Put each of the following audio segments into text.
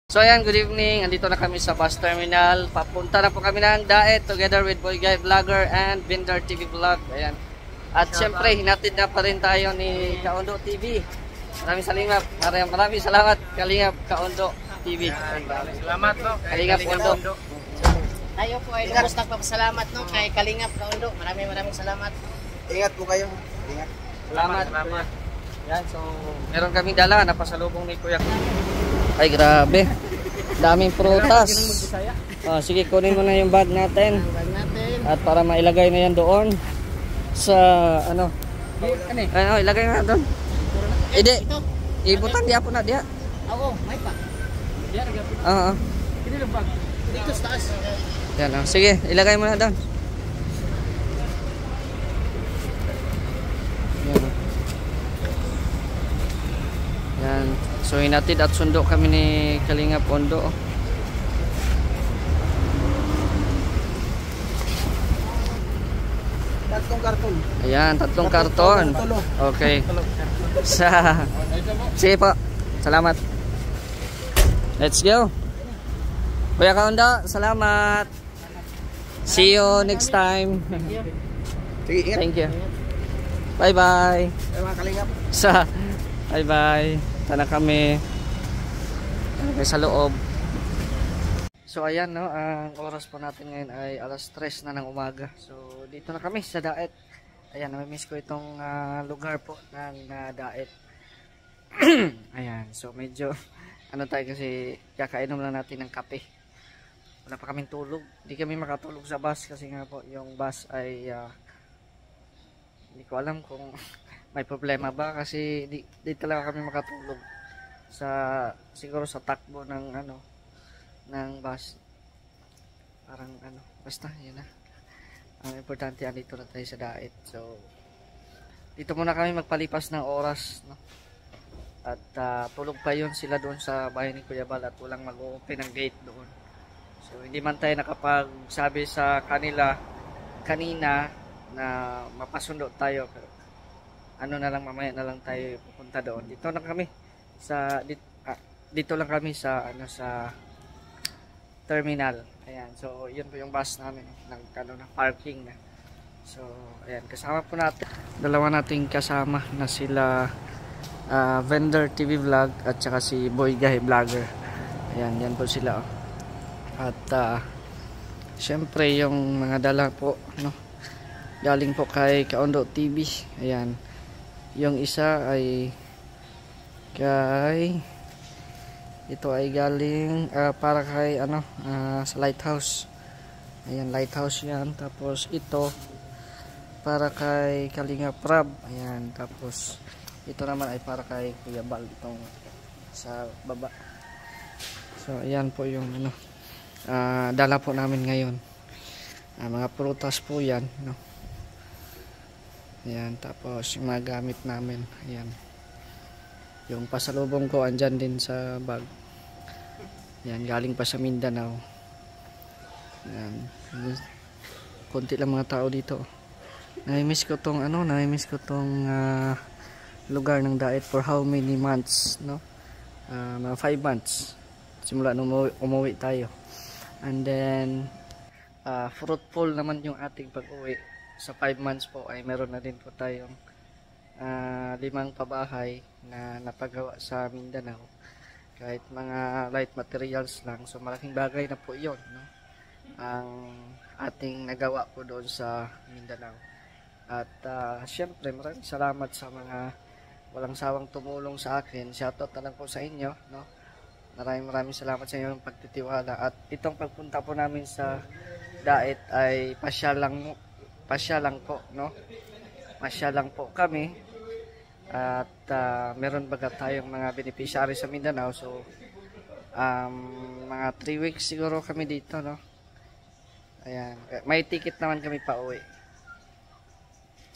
So ayan, good evening. Andito na kami sa bus terminal. Papunta na po kami ng Daet together with Boy Guy Vlogger and Vendor TV Vlog. Ayan. At syempre, hinatid na pa rin tayo ni Kaundo TV. Maraming salamat Kalingap Kaundo TV. Salamat no. Kalingap Kaundo. Tayo po ay lubos nagpapasalamat no kay Kalingap Kaundo. Maraming salamat. Ingat po kayo. Ingat. Salamat. Yan, so meron kaming dala na pasalubong ni Kuya. Ay grabe. Daming prutas. Sige, kunin mo na yung bag natin. At para mailagay na yan doon sa ano. Ilagay na doon. Hindi. Ibutan diya po na diya. Oo, may pa. Oo. Kini lang bag. Dito sa taas. Yan, sige, ilagay mo na doon. Yan. So hinatid at sundo kami ni Kalingap Ondo. Tatlong karton. Ayan, tatlong karton. Okay. Sige po. Salamat. Let's go. Kuya Kaundo, salamat. See you next time. Sige, ingat. Thank you. Bye-bye. Mga Kalingap. Bye-bye. Tana kami sa loob. So ayan no, ang oras po natin ngayon ay alas 3 na ng umaga. So dito na kami sa Daet. Ayan, namimiss ko itong lugar po ng Daet. Ayan, so medyo ano tayo kasi kakainom lang natin ng kape. Wala pa kaming tulog. Hindi kami makatulog sa bus kasi nga po yung bus ay hindi ko alam kung may problema ba kasi di talaga kami makatulog siguro sa takbo ng ng bus. Parang basta yun na. Ang importante andito na tayo sa Daet. So dito muna kami magpalipas ng oras no. At tulog pa yun sila doon sa bahay ni Kuya Bal at walang mag-open ng gate doon. So hindi man tayo nakapagsabi sa kanila kanina na mapasundo tayo. Na lang mamaya na lang tayo pupunta doon. Dito lang kami sa sa terminal. Ayan. So, yun po yung bus namin ng parking na. So, ayan, kasama po natin. Dalawa nating kasama na sila Vendor TV Vlog at saka si Boy Guy Vlogger. Ayan, yan po sila. At syempre yung mga dala po no. Galing po kay Kaundo TV. Ayan. Yung isa ay ito ay galing para kay sa lighthouse. Ayan, lighthouse yan. Tapos ito para kay Kalingap Rab. Ayan, tapos ito naman ay para kay Kuya Bal itong sa baba. So ayan po yung dala po namin ngayon. Mga prutas po yan no. Ayan, tapos yung mga gamit namin. Ayan. Yung pasalubong ko andyan din sa bag. Ayan, galing pa sa Mindanao. Ayan. Konti lang mga tao dito. Namimiss ko tong lugar ng Daet for how many months, no? Mga 5 months. Simula nung umuwi tayo. And then fruitful naman yung ating pag-uwi. Sa 5 months po ay meron na din po tayong 5 pabahay na napagawa sa Mindanao. Kahit mga light materials lang. So malaking bagay na po yun. No? Ang ating nagawa po doon sa Mindanao. At syempre maraming salamat sa mga walang sawang tumulong sa akin. Shoutout na lang po sa inyo. No? Maraming salamat sa inyong pagtitiwala. At itong pagpunta po namin sa Daet ay pasya lang po, no? Masya lang po kami. At meron baga tayong mga beneficiary sa Mindanao. So mga 3 weeks siguro kami dito, no? Ayan, may ticket naman kami pa uwi.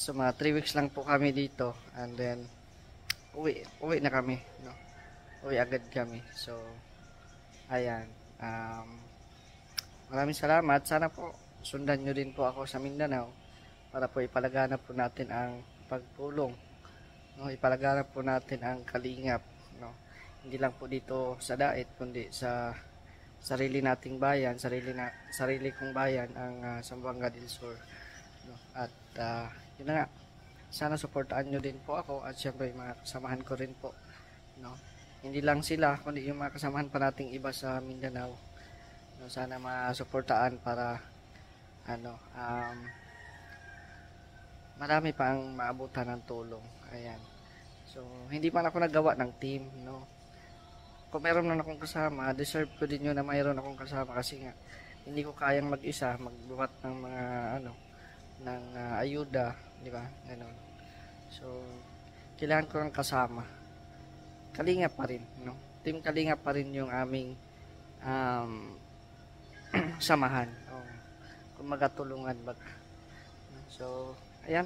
So mga 3 weeks lang po kami dito and then uwi na kami, no? Uwi agad kami. So ayan, maraming salamat. Sana po sundan nyo din po ako sa Mindanao para po ipalaganap po natin ang pagtulong, no? Ipalaganap po natin ang kalingap, no? hindi lang po dito sa Dait kundi sa sarili nating bayan, sarili kong bayan ang Zamboanga del Sur, no? At yun na nga, sana suportahan nyo din po ako at syempre mga kasamahan ko rin po, no? Hindi lang sila kundi yung mga kasamahan pa nating iba sa Mindanao, no? Sana masuportahan para marami pa ang maabutan ng tulong. Ayan. So hindi pa ako nagawa ng team, no? Kung meron na akong kasama, deserve ko din yun na mayroon akong kasama kasi nga hindi ko kayang mag-isa magbuhat ng mga ng ayuda, di ba? Ganun. So kailangan ko ng kasama. Kalingap pa rin, no? Team Kalingap pa rin yung aming samahan. Kung magkatulungan ba. So ayan,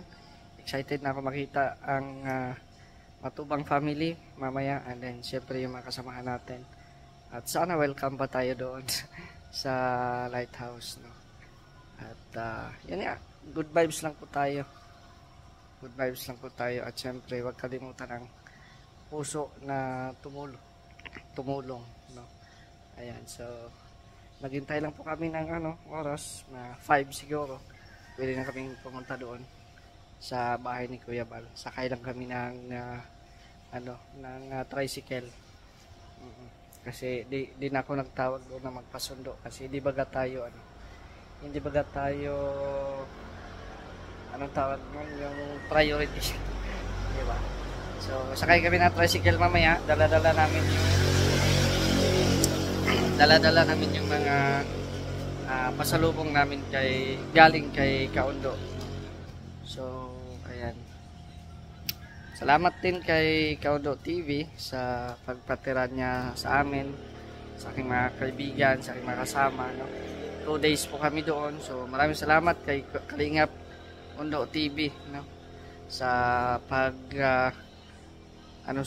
excited na ako makita ang Matubang family mamaya, and then syempre yung mga kasamahan natin, at sana welcome pa tayo doon sa lighthouse, no? At yan nga, good vibes lang po tayo, at syempre wag kalimutan ang puso na tumulong, no? Ayan, so naghintay lang po kami ng oras na 5 siguro, pwede na kaming pumunta doon sa bahay ni Kuya Bal. Sakay lang kami ng tricycle. Kasi di na ako nagtawag doon na magpasundo kasi hindi baga tayo anong tawag nun, yung priority. Di ba? So sakay kami ng tricycle mamaya, dala-dala namin yung mga pasalubong namin galing kay Kaundo. So, ayan. Salamat din kay Kaundo TV sa pagpatira niya sa amin, sa aking mga kaibigan, sa aking mga kasama, no? 2 days po kami doon. So, maraming salamat kay Kalingap Undo TV, no? Sa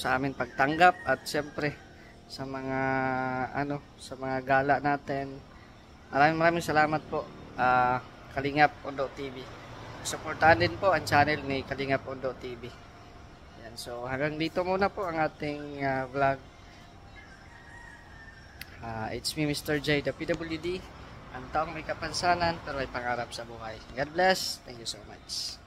sa amin pagtanggap, at siyempre sa mga gala natin. Maraming salamat po, Kalingap Undo TV. Suportahan din po ang channel ni Kalingap Undo TV. Yan, so hanggang dito muna po ang ating vlog. It's me, Mr. J, the PWD, ang taong may kapansanan pero may pangarap sa buhay. God bless. Thank you so much.